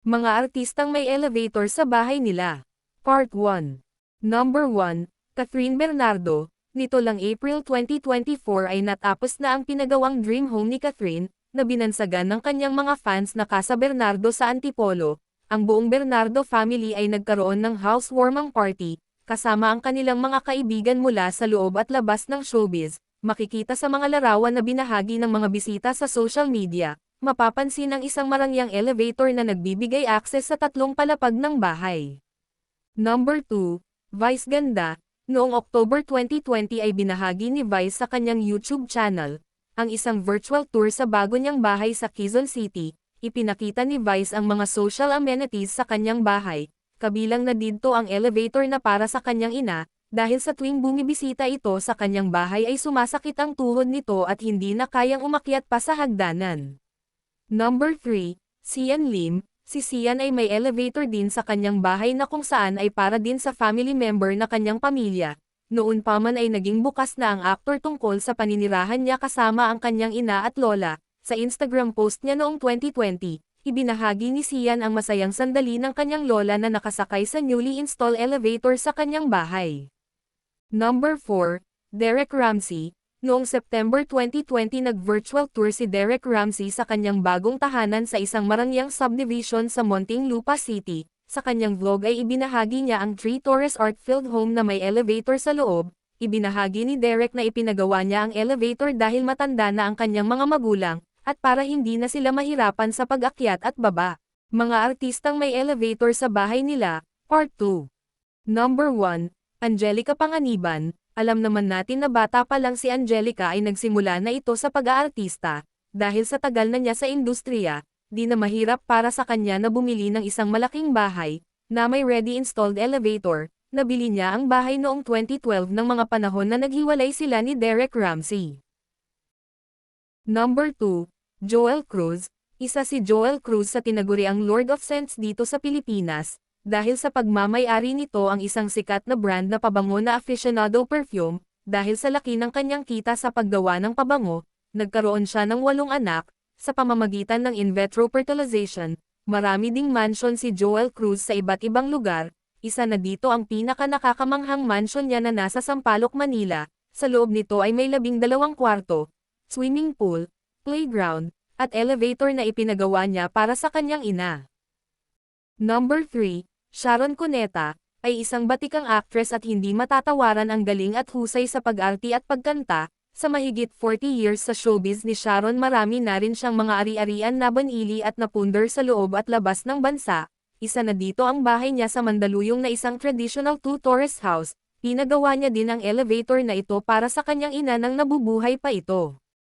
Mga artistang may elevator sa bahay nila. Part 1. Number 1, Catherine Bernardo. Nito lang April 2024 ay natapos na ang pinagawang dream home ni Catherine, na binansagan ng kanyang mga fans na Casa Bernardo sa Antipolo. Ang buong Bernardo family ay nagkaroon ng housewarming party, kasama ang kanilang mga kaibigan mula sa loob at labas ng showbiz. Makikita sa mga larawan na binahagi ng mga bisita sa social media, mapapansin ang isang marangyang elevator na nagbibigay access sa tatlong palapag ng bahay. Number 2, Vice Ganda. Noong October 2020 ay binahagi ni Vice sa kanyang YouTube channel, ang isang virtual tour sa bago niyang bahay sa Quezon City. Ipinakita ni Vice ang mga social amenities sa kanyang bahay, kabilang na dito ang elevator na para sa kanyang ina, dahil sa tuwing bumibisita ito sa kanyang bahay ay sumasakit ang tuhod nito at hindi na kayang umakyat pa sa hagdanan. Number 3, Sian Lim. Si Sian ay may elevator din sa kanyang bahay na kung saan ay para din sa family member na kanyang pamilya. Noon pa man ay naging bukas na ang aktor tungkol sa paninirahan niya kasama ang kanyang ina at lola. Sa Instagram post niya noong 2020, ibinahagi ni Sian ang masayang sandali ng kanyang lola na nakasakay sa newly installed elevator sa kanyang bahay. Number 4, Derek Ramsey. Noong September 2020 nag-virtual tour si Derek Ramsey sa kanyang bagong tahanan sa isang marangyang subdivision sa Muntinlupa City. Sa kanyang vlog ay ibinahagi niya ang 3 Torres art-filled home na may elevator sa loob. Ibinahagi ni Derek na ipinagawa niya ang elevator dahil matanda na ang kanyang mga magulang, at para hindi na sila mahirapan sa pag-akyat at baba. Mga artistang may elevator sa bahay nila, Part 2. Number 1, Angelica Panganiban. Alam naman natin na bata pa lang si Angelica ay nagsimula na ito sa pag-aartista, dahil sa tagal na niya sa industriya, di na mahirap para sa kanya na bumili ng isang malaking bahay, na may ready installed elevator. Nabili niya ang bahay noong 2012 ng mga panahon na naghiwalay sila ni Derek Ramsey. Number 2, Joel Cruz. Isa si Joel Cruz sa tinaguriang Lord of Scents dito sa Pilipinas, dahil sa pagmamay-ari nito ang isang sikat na brand na pabango na aficionado perfume. Dahil sa laki ng kanyang kita sa paggawa ng pabango, nagkaroon siya ng 8 anak, sa pamamagitan ng in vitro fertilization. Marami ding mansion si Joel Cruz sa iba't ibang lugar, isa na dito ang pinaka-nakakamanghang mansion niya na nasa Sampaloc, Manila. Sa loob nito ay may 12 kwarto, swimming pool, playground, at elevator na ipinagawa niya para sa kanyang ina. Number 3, Sharon Cuneta, ay isang batikang actress at hindi matatawaran ang galing at husay sa pag-arti at pagkanta. Sa mahigit 40 years sa showbiz ni Sharon, marami na rin siyang mga ari-arian na banili at napundar sa loob at labas ng bansa. Isa na dito ang bahay niya sa Mandaluyong na isang traditional 2 Torres house. Pinagawa niya din ang elevator na ito para sa kanyang ina nang nabubuhay pa ito.